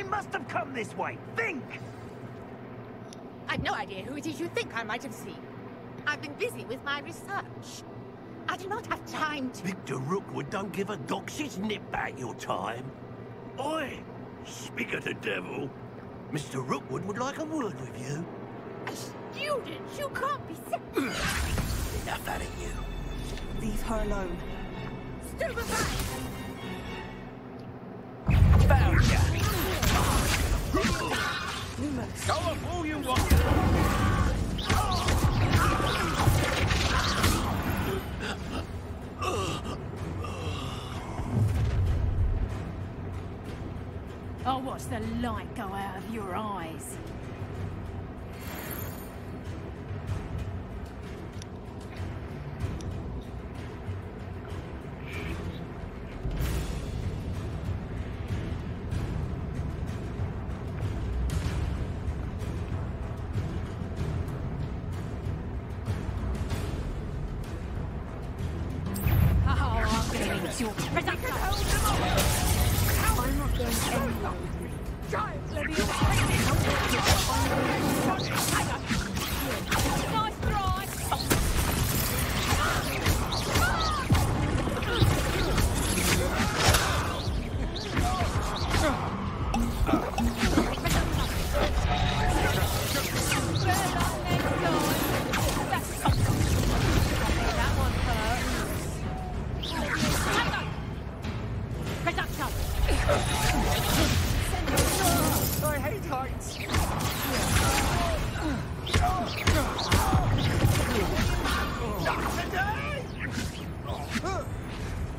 They must have come this way. Think! I've no idea who it is you think I might have seen. I've been busy with my research. I do not have time to... Victor Rookwood don't give a doxy's nip back your time. Oi! Speak of the devil. Mr. Rookwood would like a word with you. A student? You can't be sick. Enough out of you. Leave her alone. Still alive! Found ya! Go on, all you want. I'll watch the light go out of your eyes.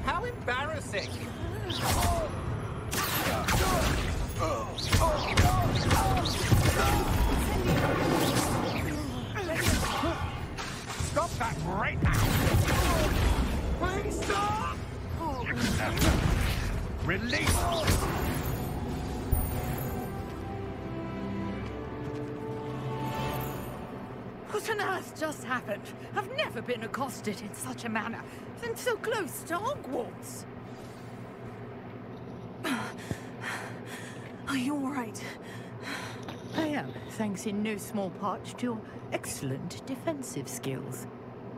How embarrassing! Stop that right now! Please stop! Release! What on earth just happened? I've never been accosted in such a manner, and so close to Hogwarts. Are you all right? I am, thanks in no small part to your excellent defensive skills.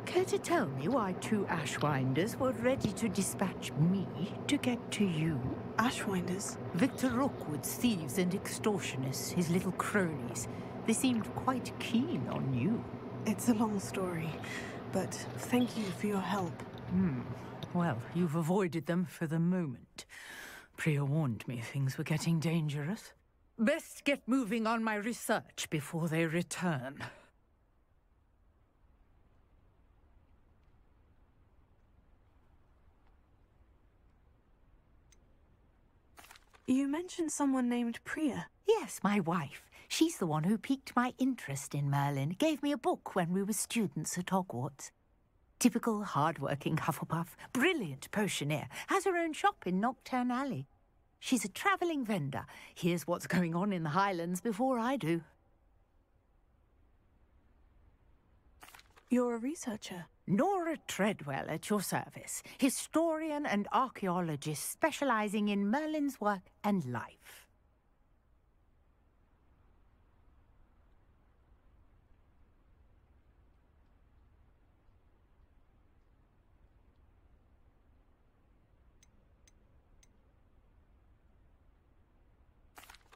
Care to tell me why two Ashwinders were ready to dispatch me to get to you? Ashwinders? Victor Rookwood's thieves and extortionists, his little cronies. They seemed quite keen on you. It's a long story, but thank you for your help. Well, you've avoided them for the moment. Priya warned me things were getting dangerous. Best get moving on my research before they return. You mentioned someone named Priya. Yes, my wife. She's the one who piqued my interest in Merlin. Gave me a book when we were students at Hogwarts. Typical hard-working Hufflepuff, brilliant potioneer, has her own shop in Knockturn Alley. She's a travelling vendor. Hears what's going on in the Highlands before I do. You're a researcher. Nora Treadwell at your service, historian and archaeologist specialising in Merlin's work and life.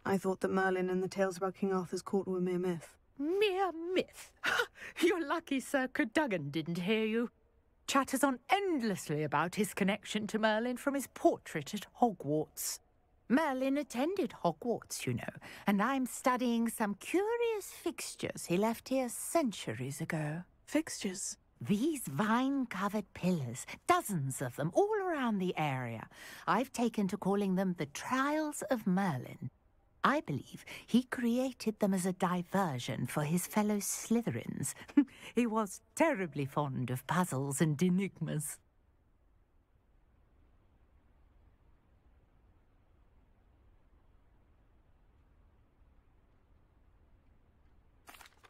I thought that Merlin and the tales about King Arthur's court were mere myth. Mere myth? You're lucky Sir Cadogan didn't hear you. Chatters on endlessly about his connection to Merlin from his portrait at Hogwarts. Merlin attended Hogwarts, you know, and I'm studying some curious fixtures he left here centuries ago. Fixtures? These vine-covered pillars, dozens of them, all around the area. I've taken to calling them the Trials of Merlin. I believe he created them as a diversion for his fellow Slytherins. He was terribly fond of puzzles and enigmas.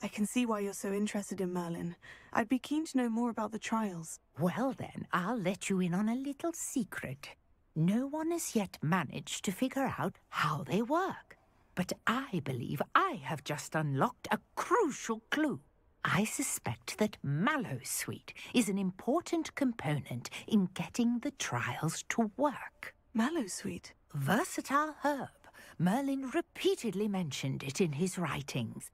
I can see why you're so interested in Merlin. I'd be keen to know more about the trials. Well then, I'll let you in on a little secret. No one has yet managed to figure out how they work. But I believe I have just unlocked a crucial clue. I suspect that mallowsweet is an important component in getting the trials to work. Mallowsweet? Versatile herb. Merlin repeatedly mentioned it in his writings.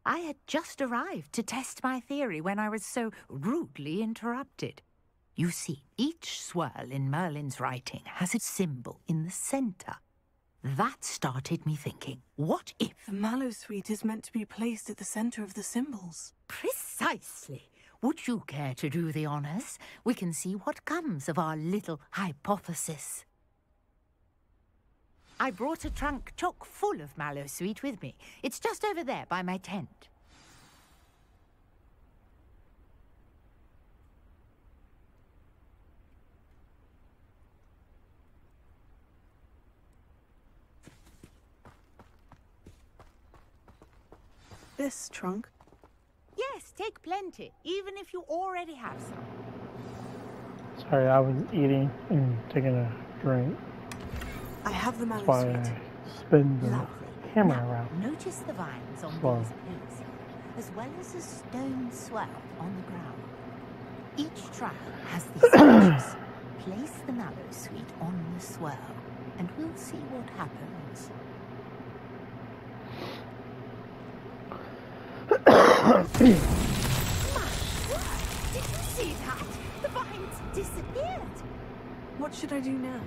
I had just arrived to test my theory when I was so rudely interrupted. You see, each swirl in Merlin's writing has a symbol in the center. That started me thinking, what if... The mallowsweet is meant to be placed at the center of the symbols. Precisely. Would you care to do the honors? We can see what comes of our little hypothesis. I brought a trunk chock full of mallowsweet with me. It's just over there by my tent. This trunk? Yes, take plenty, even if you already have some. Sorry, I was eating and taking a drink. I have the That's why mallowsweet. I spin the Lovely. camera Now, around. notice the vines on Wow. these pillars, as well as a stone swell on the ground. Each trial has these arches. Place the mallowsweet on the swell, and we'll see what happens. My word! Did you see that? The vines disappeared. What should I do now?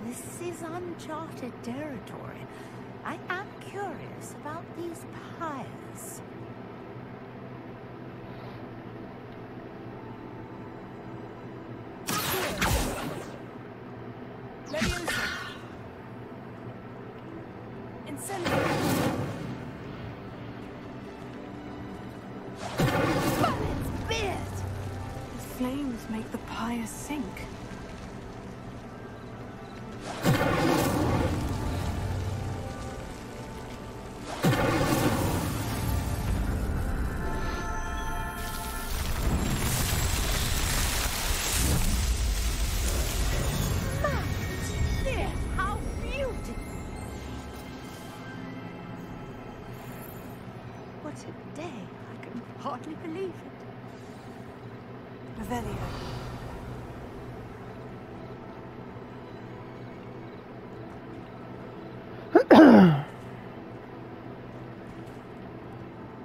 This is uncharted territory. I am curious about these pyres. Leviosa! Incendio! Merlin's beard! The flames make the pyre sink. Dear, how beautiful! What a day. I can hardly believe it. Revelio.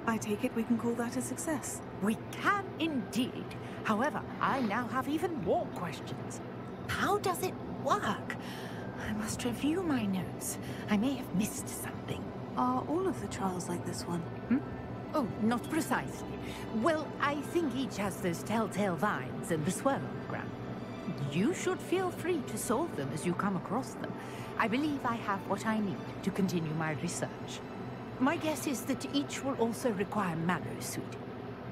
I take it we can call that a success. We can indeed. However, I now have even more questions. How does it work? I must review my notes. I may have missed something. Are all of the trials like this one? Oh, not precisely. Well, I think each has those telltale vines and the swirl on the ground. You should feel free to solve them as you come across them. I believe I have what I need to continue my research. My guess is that each will also require mallowsweet,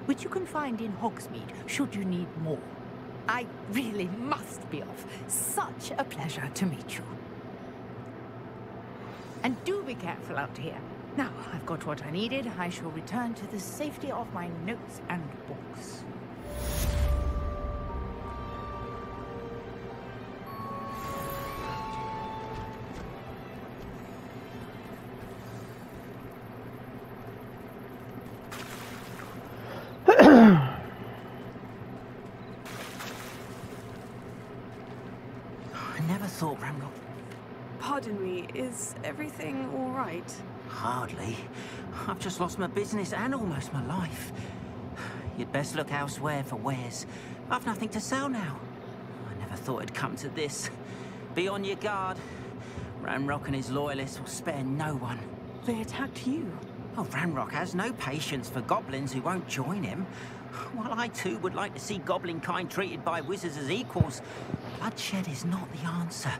which you can find in Hogsmeade should you need more. I really must be off. Such a pleasure to meet you. And do be careful out here. Now, I've got what I needed. I shall return to the safety of my notes and books. I never thought Ramrock... Pardon me, is everything all right? Hardly. I've just lost my business and almost my life. You'd best look elsewhere for wares. I've nothing to sell now. I never thought it'd come to this. Be on your guard. Ramrock and his loyalists will spare no one. They attacked you. Oh, Ramrock has no patience for goblins who won't join him. While I too would like to see goblin kind treated by wizards as equals, bloodshed is not the answer.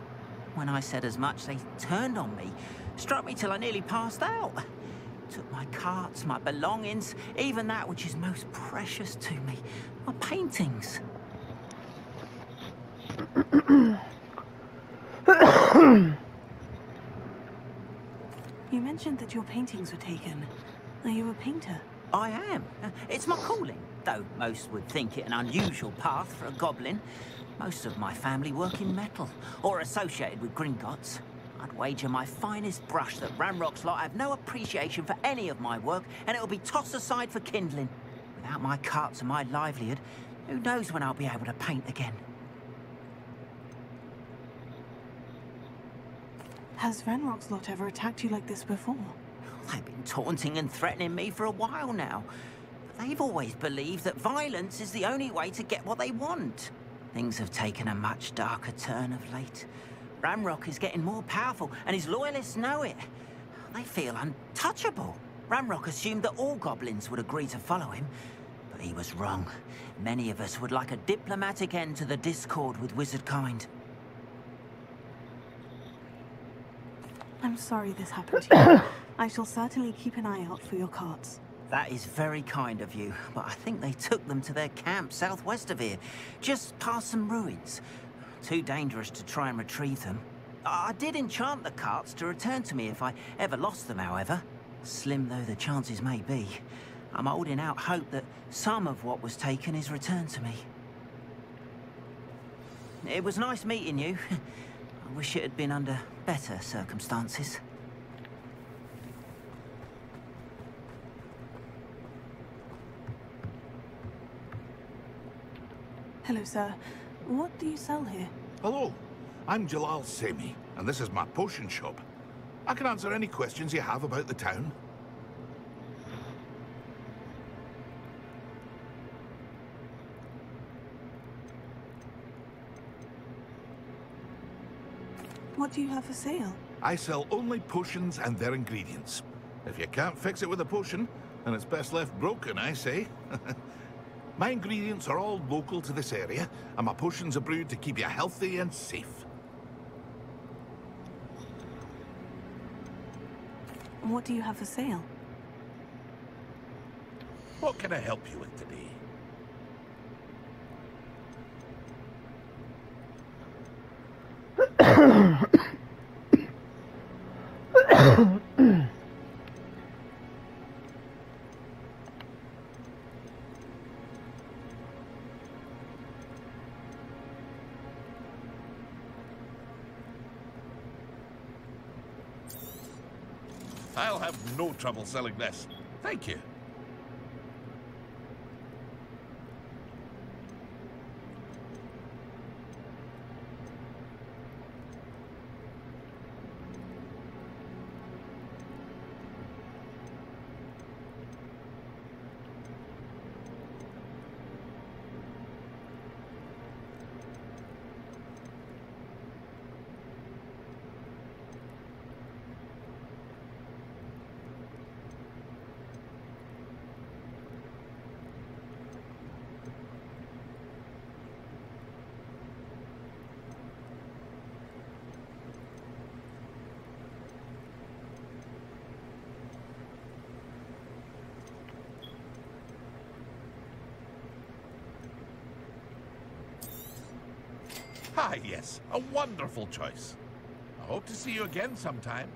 When I said as much, they turned on me, struck me till I nearly passed out. Took my carts, my belongings, even that which is most precious to me, my paintings. You mentioned that your paintings were taken. Are you a painter? I am. It's my calling, though most would think it an unusual path for a goblin. Most of my family work in metal, or associated with Gringotts. I'd wager my finest brush that Ramrock's lot have no appreciation for any of my work, and it'll be tossed aside for kindling. Without my carts and my livelihood, who knows when I'll be able to paint again? Has Ranrock's lot ever attacked you like this before? They've been taunting and threatening me for a while now. But they've always believed that violence is the only way to get what they want. Things have taken a much darker turn of late. Ramrock is getting more powerful, and his loyalists know it. They feel untouchable. Ramrock assumed that all goblins would agree to follow him, but he was wrong. Many of us would like a diplomatic end to the discord with wizard kind. I'm sorry this happened to you. I shall certainly keep an eye out for your carts. That is very kind of you, but I think they took them to their camp southwest of here, just past some ruins. Too dangerous to try and retrieve them. I did enchant the carts to return to me if I ever lost them, however. Slim though the chances may be, I'm holding out hope that some of what was taken is returned to me. It was nice meeting you. I wish it had been under better circumstances. Hello, sir. What do you sell here? Hello, I'm Jalal Semi, and this is my potion shop. I can answer any questions you have about the town. What do you have for sale? I sell only potions and their ingredients. If you can't fix it with a potion, then it's best left broken, I say. My ingredients are all local to this area, and my potions are brewed to keep you healthy and safe. What do you have for sale? What can I help you with today? I'll have no trouble selling this. Thank you. Ah, yes, a wonderful choice. I hope to see you again sometime.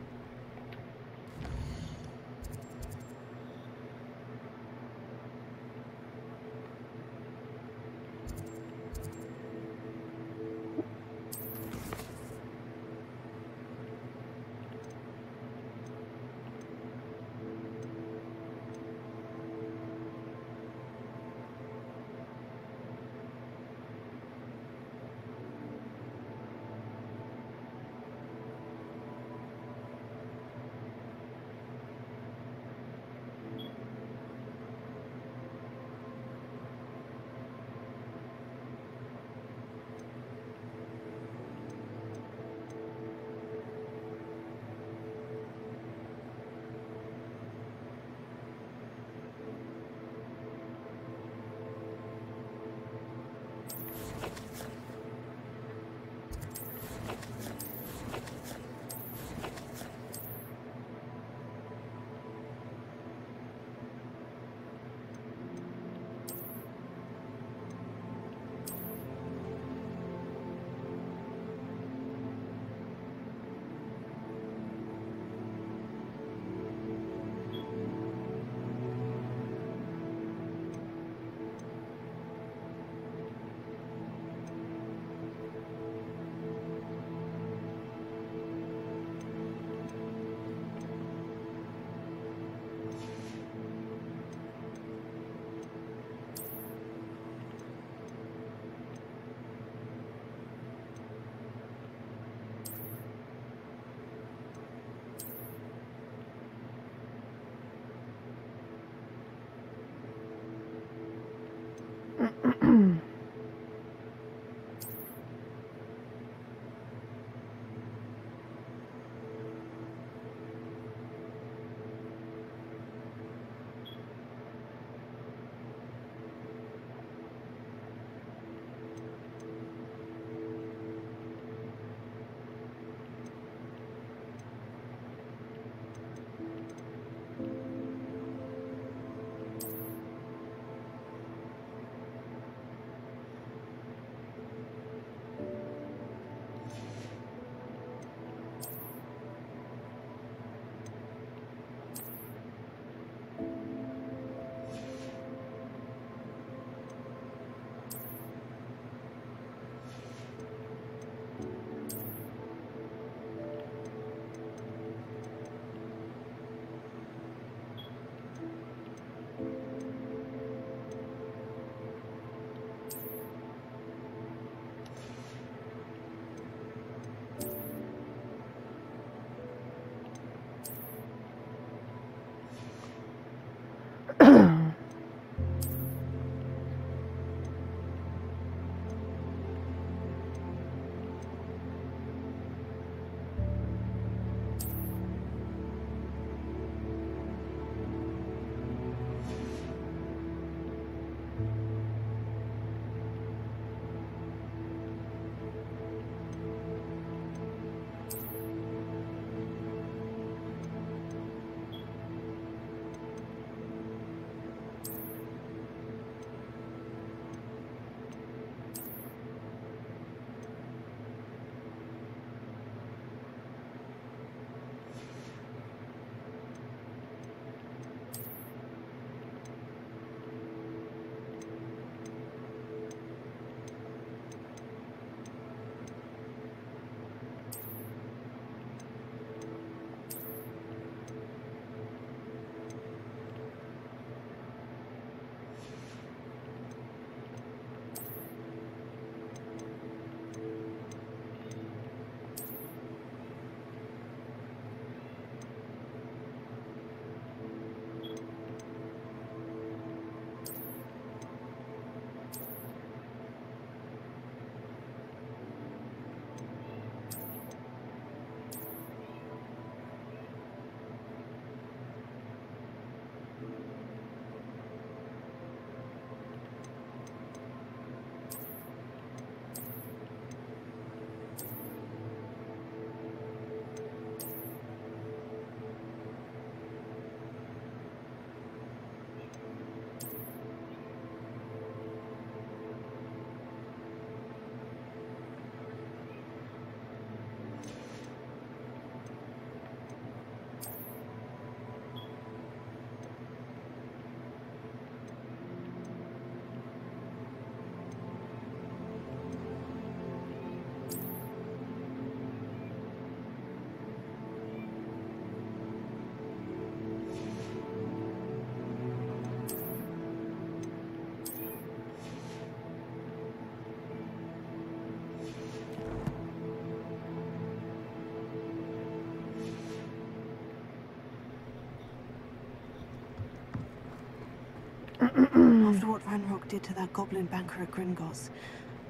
After what Ranrock did to that goblin banker at Gringotts,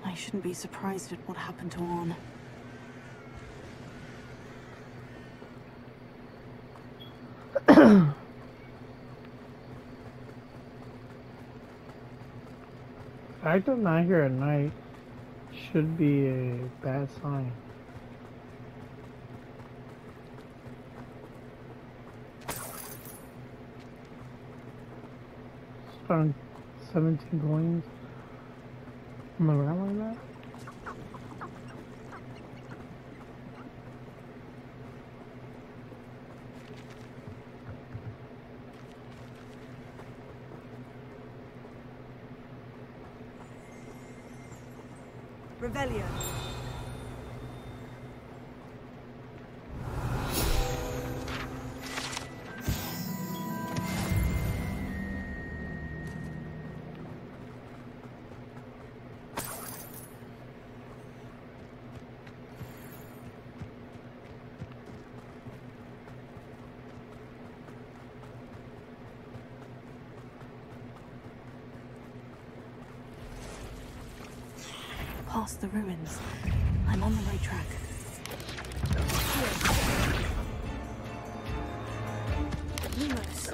I shouldn't be surprised at what happened to Orn. I do not hear at night should be a bad sign. Around 17 coins. Am I around like that? Revelio. Past the ruins. I'm on the right track. Lumos.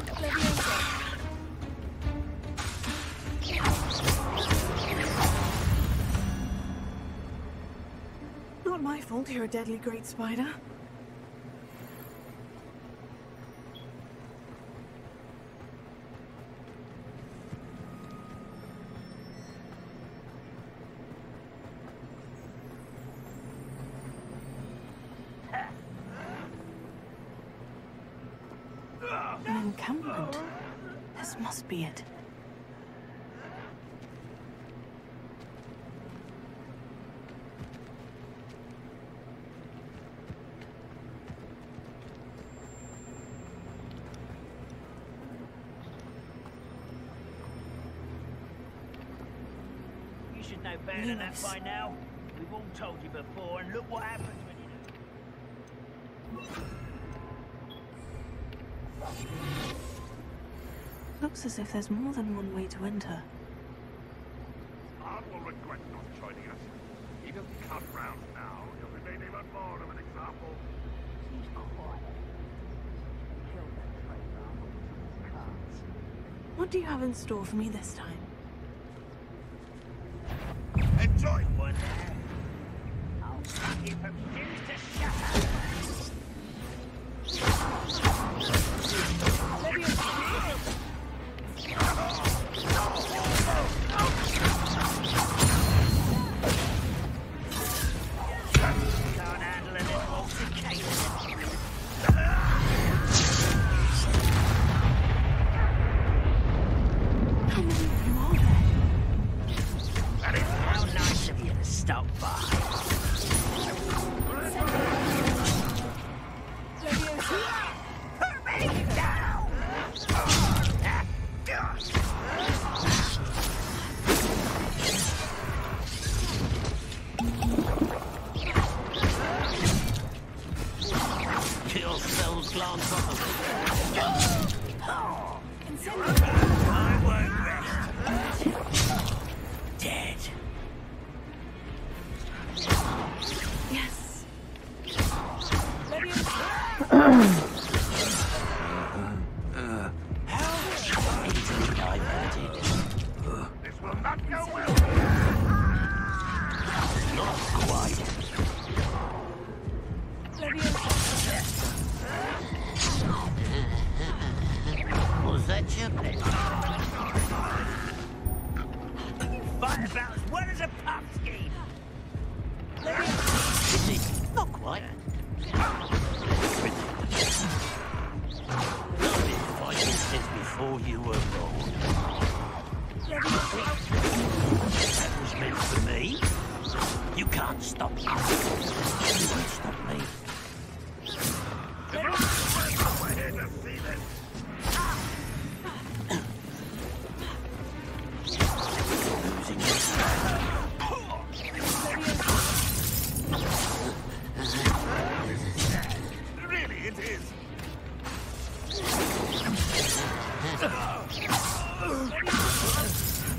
Not my fault you're a deadly great spider. An encampment. This must be it. You should know better than that by now. We've all told you before, and look what happens when you do. Looks as if there's more than one way to enter. Art will regret not joining us. He doesn't come round now. He'll remain even more of an example. He's quiet. Kill that traitor. Can't. What do you have in store for me this time? Enjoy! One there. I'll suck you from shoes to shatter.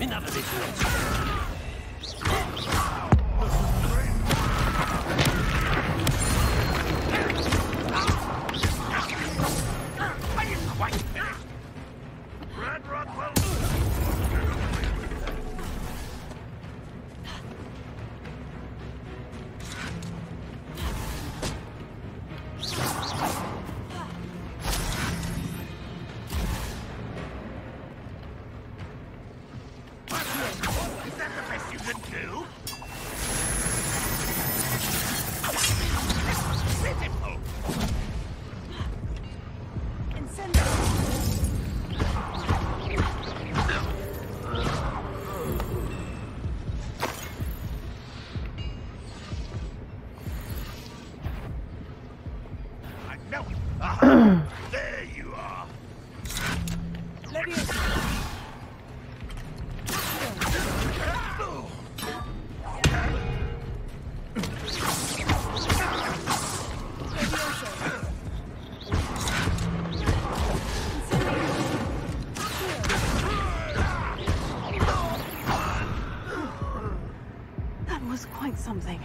Enough of this nonsense. Are you quite finished? Red Rockwell! Is that the best you can do? Pitiful! I know it. Aha! There you are. That was quite something.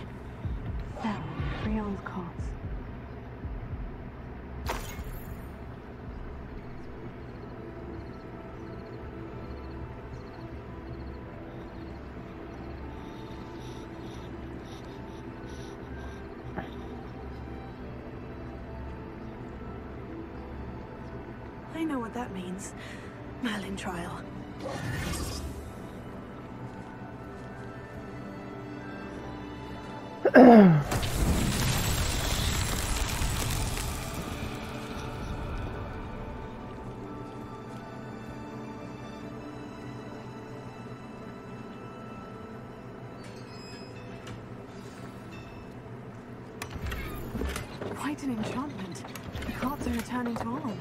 Now, Creon's cards. I know what that means. Merlin trial. Quite an enchantment. The cards are returning to arm.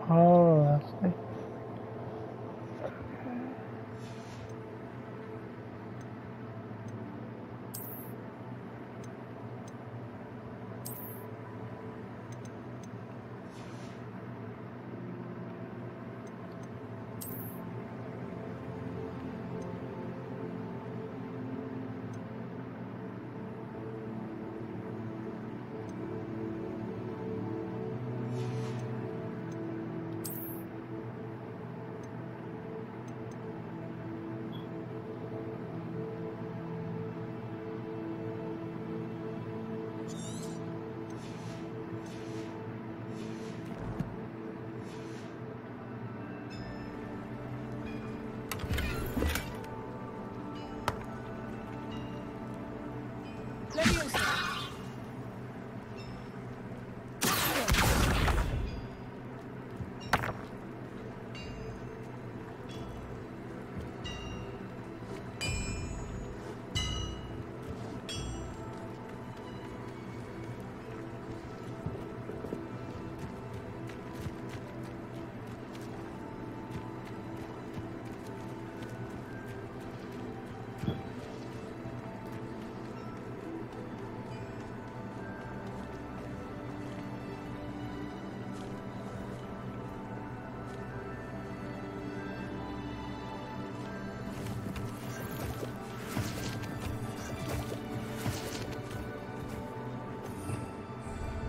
Oh, that's nice.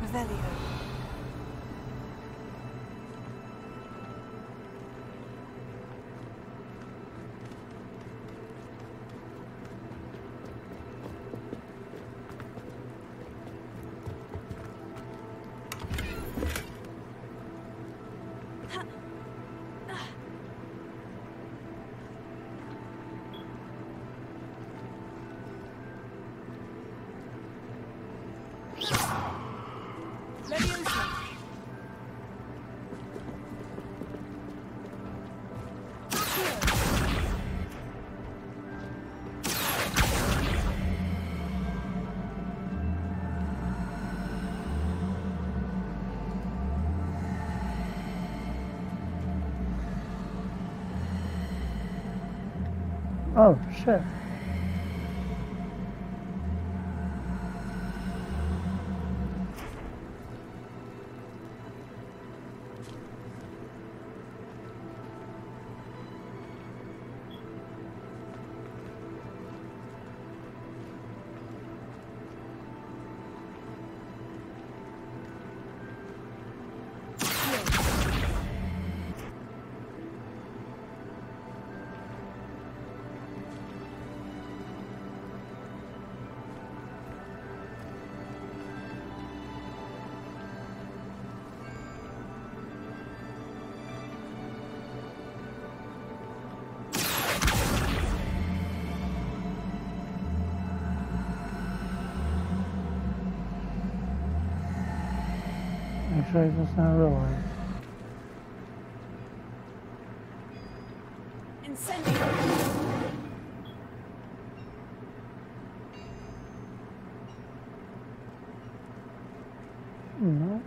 Revelio. Oh, shit. Actually, that's not real life. No.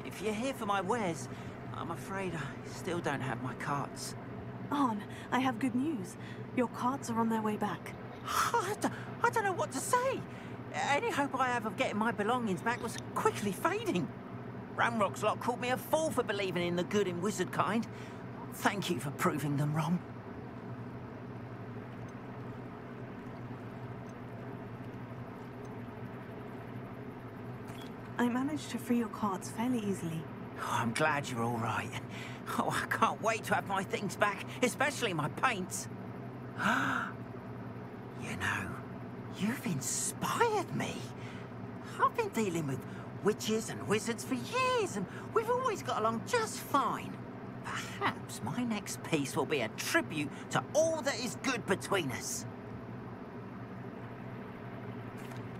If you're here for my wares, I'm afraid I still don't have my carts. Arn, I have good news. Your carts are on their way back. I don't know what to say. Any hope I have of getting my belongings back was quickly fading. Ramrock's lot called me a fool for believing in the good in wizard kind. Thank you for proving them wrong. I managed to free your carts fairly easily. Oh, I'm glad you're all right. Oh, I can't wait to have my things back, especially my paints. You know, you've inspired me. I've been dealing with witches and wizards for years, and we've always got along just fine. Perhaps my next piece will be a tribute to all that is good between us.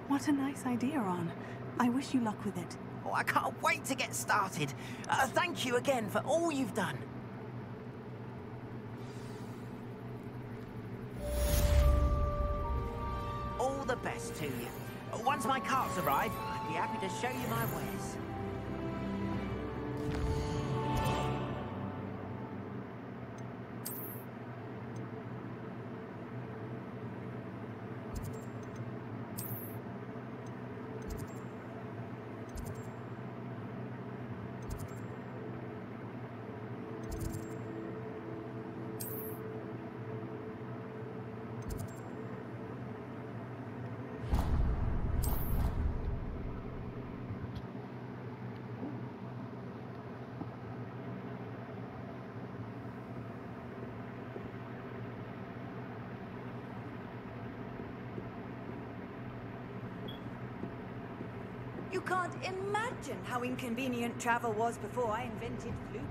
What a nice idea, Arn. I wish you luck with it. Oh, I can't wait to get started. Thank you again for all you've done. All the best to you. Once my carts arrive, I'd be happy to show you my wares. You can't imagine how inconvenient travel was before I invented Fluka.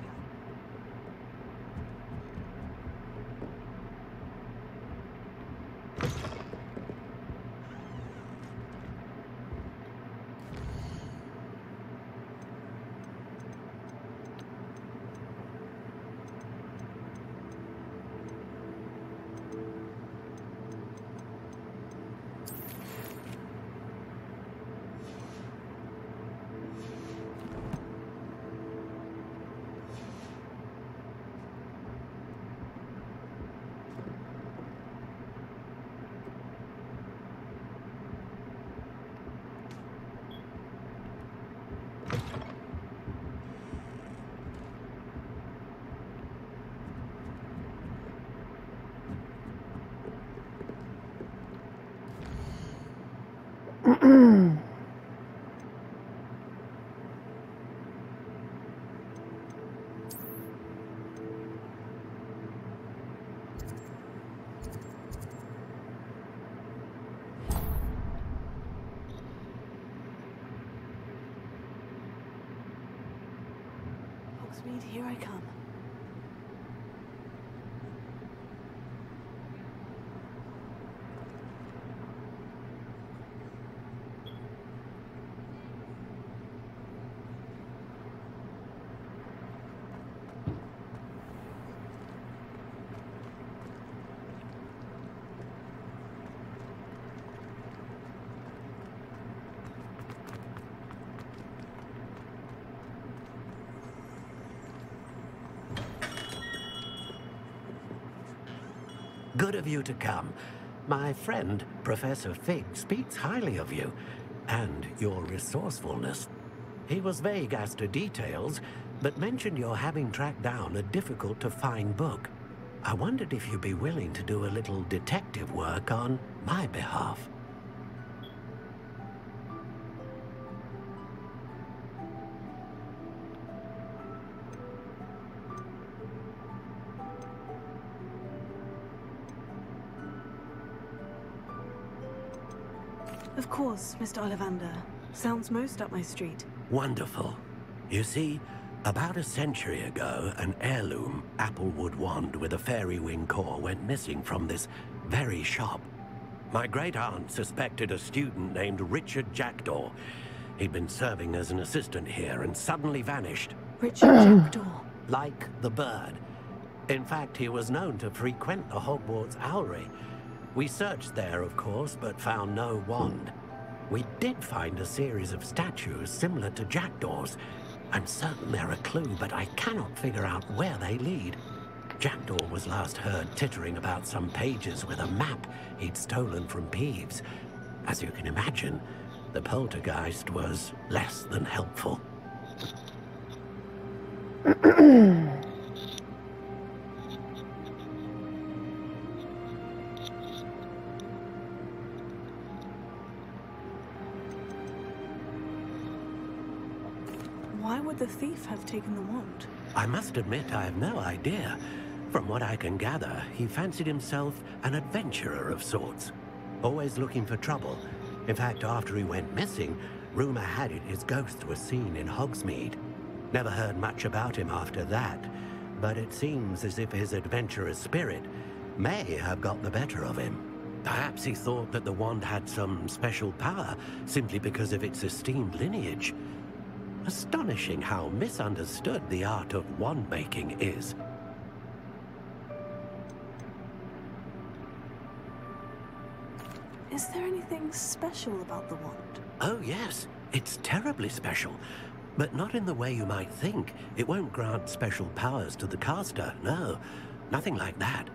Hogsmeade, here I come. Good of you to come. My friend, Professor Fig, speaks highly of you and your resourcefulness. He was vague as to details, but mentioned your having tracked down a difficult-to-find book. I wondered if you'd be willing to do a little detective work on my behalf. Of course, Mr. Ollivander. Sounds most up my street. Wonderful. You see, about a century ago, an heirloom applewood wand with a fairy wing core went missing from this very shop. My great-aunt suspected a student named Richard Jackdaw. He'd been serving as an assistant here and suddenly vanished. Richard Jackdaw? Like the bird. In fact, he was known to frequent the Hogwarts Owlery. We searched there, of course, but found no wand. We did find a series of statues similar to Jackdaw's. I'm certain they're a clue, but I cannot figure out where they lead. Jackdaw was last heard tittering about some pages with a map he'd stolen from Peeves. As you can imagine, the poltergeist was less than helpful. Why would the thief have taken the wand? I must admit I have no idea. From what I can gather, he fancied himself an adventurer of sorts. Always looking for trouble. In fact, after he went missing, rumor had it his ghost was seen in Hogsmeade. Never heard much about him after that, but it seems as if his adventurous spirit may have got the better of him. Perhaps he thought that the wand had some special power simply because of its esteemed lineage. Astonishing how misunderstood the art of wand-making is. Is there anything special about the wand? Oh yes, it's terribly special. But not in the way you might think. It won't grant special powers to the caster, no. Nothing like that.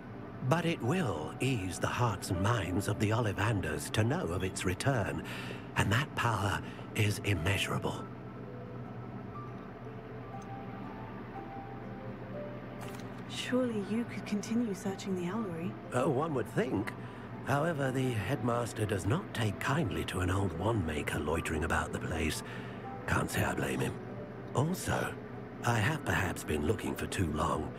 But it will ease the hearts and minds of the Ollivanders to know of its return. And that power is immeasurable. Surely you could continue searching the Owlery. Oh, one would think. However, the headmaster does not take kindly to an old wand-maker loitering about the place. Can't say I blame him. Also, I have perhaps been looking for too long.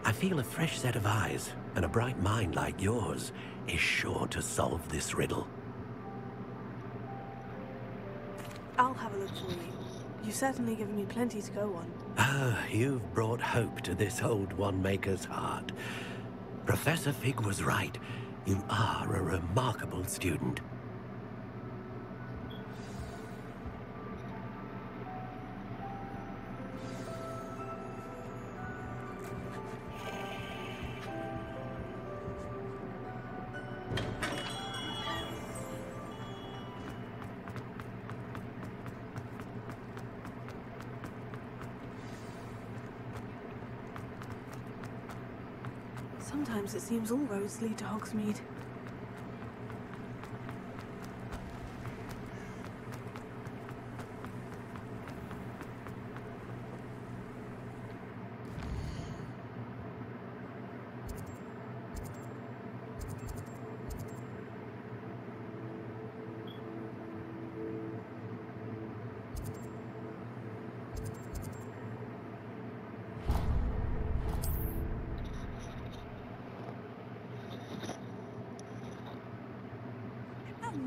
I feel a fresh set of eyes, and a bright mind like yours is sure to solve this riddle. I'll have a look for you. You've certainly given me plenty to go on. Ah, you've brought hope to this old wand-maker's heart. Professor Fig was right. You are a remarkable student. Sometimes it seems all roads lead to Hogsmeade.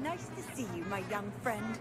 Nice to see you, my young friend.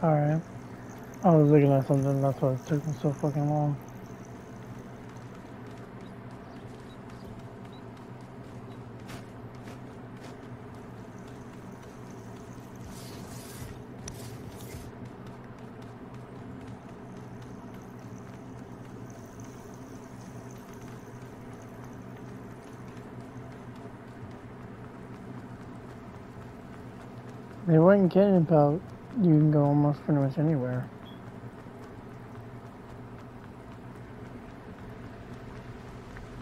Alright. I was looking at something, that's why it took me so fucking long. They weren't kidding about you can go almost pretty much anywhere.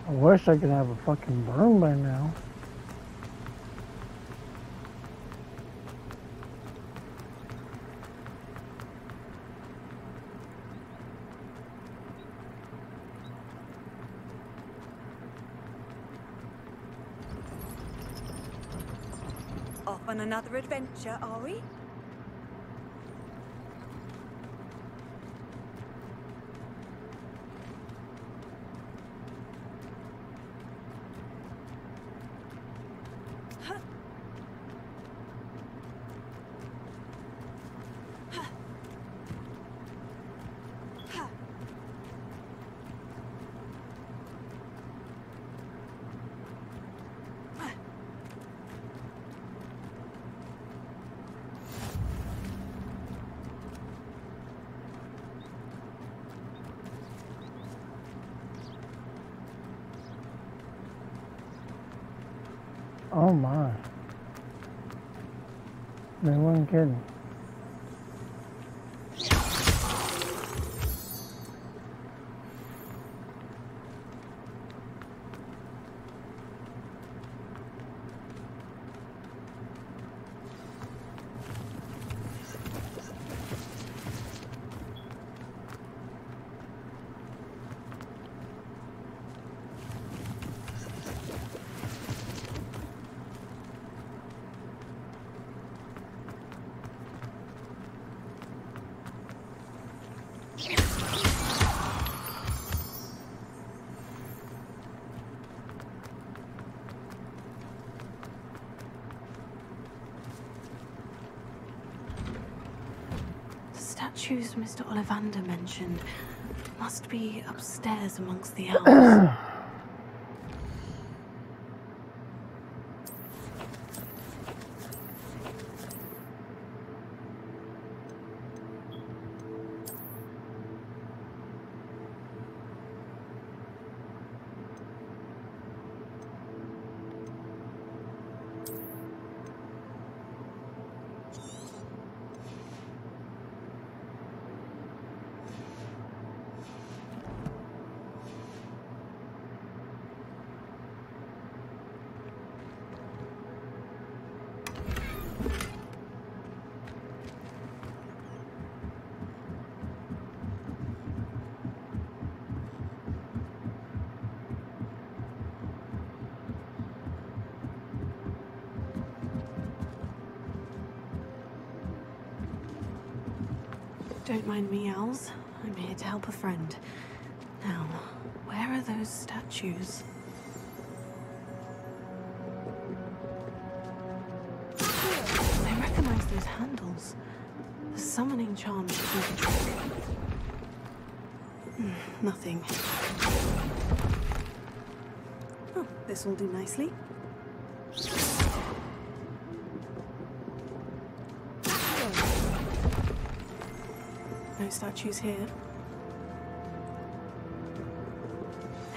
I wish I could have a fucking broom by now. Off on another adventure, are we? Oh my. They weren't kidding. Statues Mr. Ollivander mentioned must be upstairs amongst the elves. Don't mind me, owls. I'm here to help a friend. Now, where are those statues? I recognize those handles. The summoning charm should do the trick. Nothing. Oh, this will do nicely. No statues here.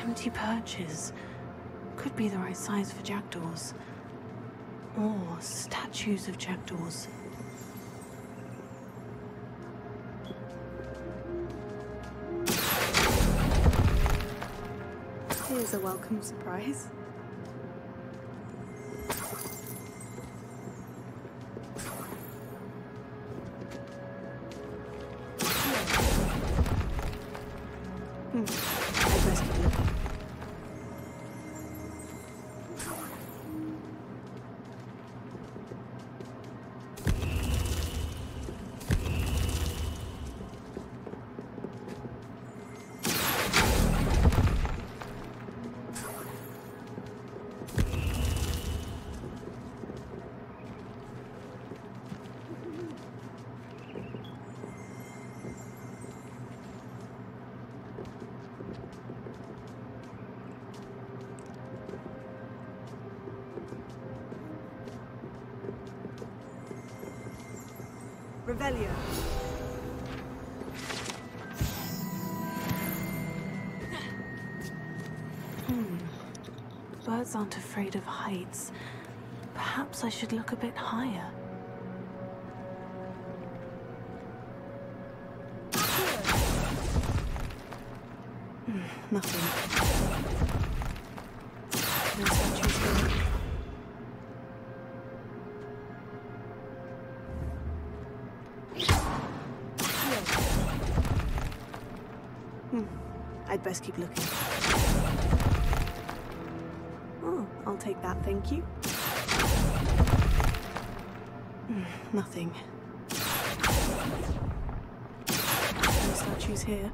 Empty perches. Could be the right size for jackdaws. Or statues of jackdaws. Here's a welcome surprise. Revelio. Birds aren't afraid of heights. Perhaps I should look a bit higher. Nothing. No statues here. I'd best keep looking. Oh, I'll take that, thank you. Nothing. No statues here.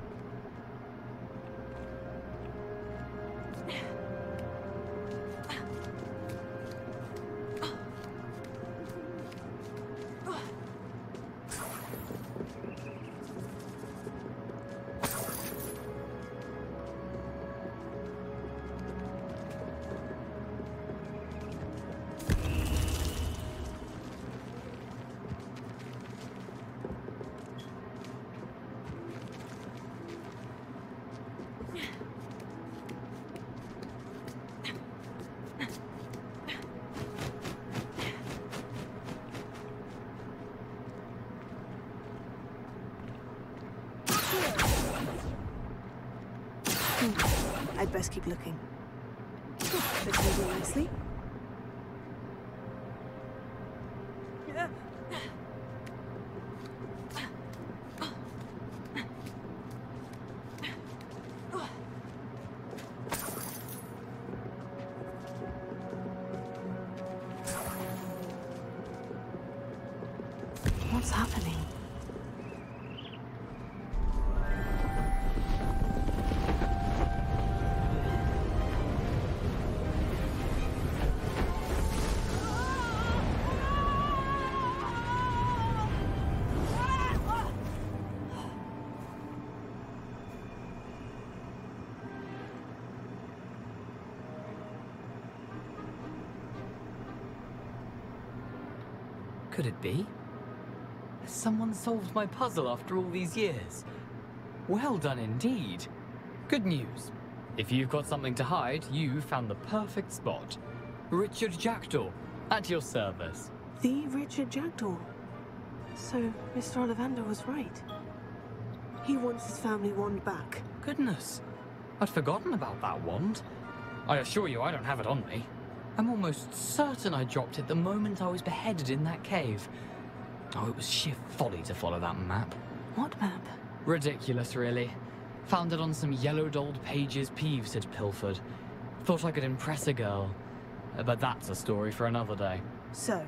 I'd best keep looking. This will do nicely. What's happening? Could it be? Has someone solved my puzzle after all these years? Well done indeed. Good news. If you've got something to hide, you found the perfect spot. Richard Jackdaw, at your service. The Richard Jackdaw. So, Mr. Ollivander was right. He wants his family wand back. Goodness, I'd forgotten about that wand. I assure you I don't have it on me. I'm almost certain I dropped it the moment I was beheaded in that cave. Oh, it was sheer folly to follow that map. What map? Ridiculous, really. Found it on some yellowed old pages Peeves had pilfered. Thought I could impress a girl. But that's a story for another day. So,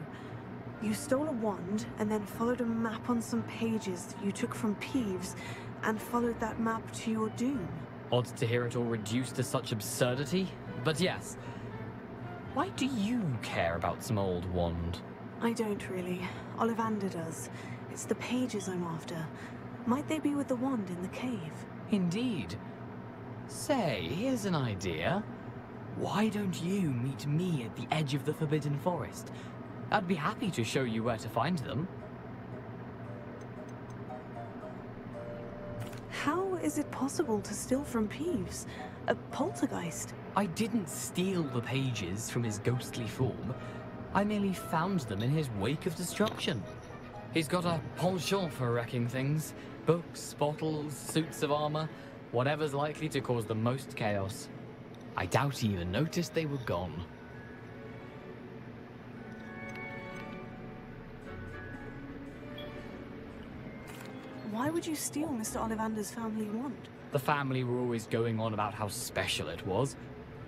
you stole a wand and then followed a map on some pages that you took from Peeves and followed that map to your doom. Odd to hear it all reduced to such absurdity, but yes. Why do you care about some old wand? I don't really. Ollivander does. It's the pages I'm after. Might they be with the wand in the cave? Indeed. Say, here's an idea. Why don't you meet me at the edge of the Forbidden Forest? I'd be happy to show you where to find them. How is it possible to steal from Peeves? A poltergeist? I didn't steal the pages from his ghostly form. I merely found them in his wake of destruction. He's got a penchant for wrecking things. Books, bottles, suits of armor, whatever's likely to cause the most chaos. I doubt he even noticed they were gone. Why would you steal Mr. Ollivander's family wand? The family were always going on about how special it was,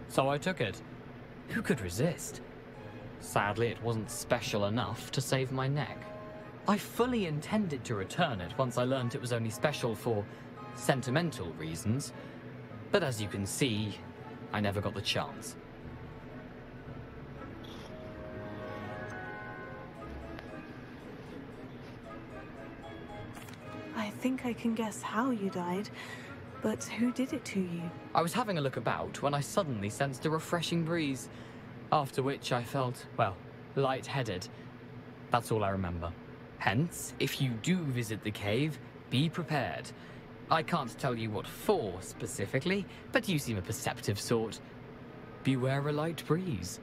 so I took it. Who could resist? Sadly, it wasn't special enough to save my neck. I fully intended to return it once I learned it was only special for sentimental reasons, but as you can see, I never got the chance. I think I can guess how you died, but who did it to you? I was having a look about when I suddenly sensed a refreshing breeze, after which I felt, well, lightheaded. That's all I remember. Hence, if you do visit the cave, be prepared. I can't tell you what for specifically, but you seem a perceptive sort. Beware a light breeze.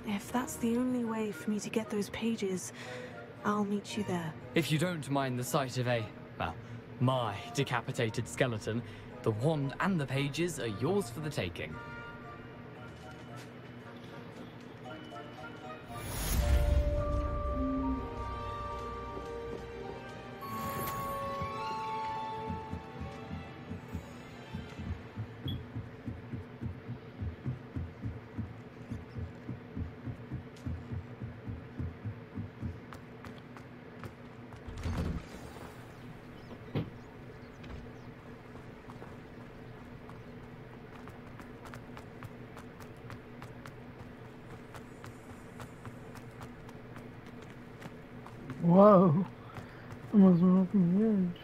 If that's the only way for me to get those pages, I'll meet you there. If you don't mind the sight of well, my decapitated skeleton, the wand and the pages are yours for the taking. Whoa. Almost went off the edge.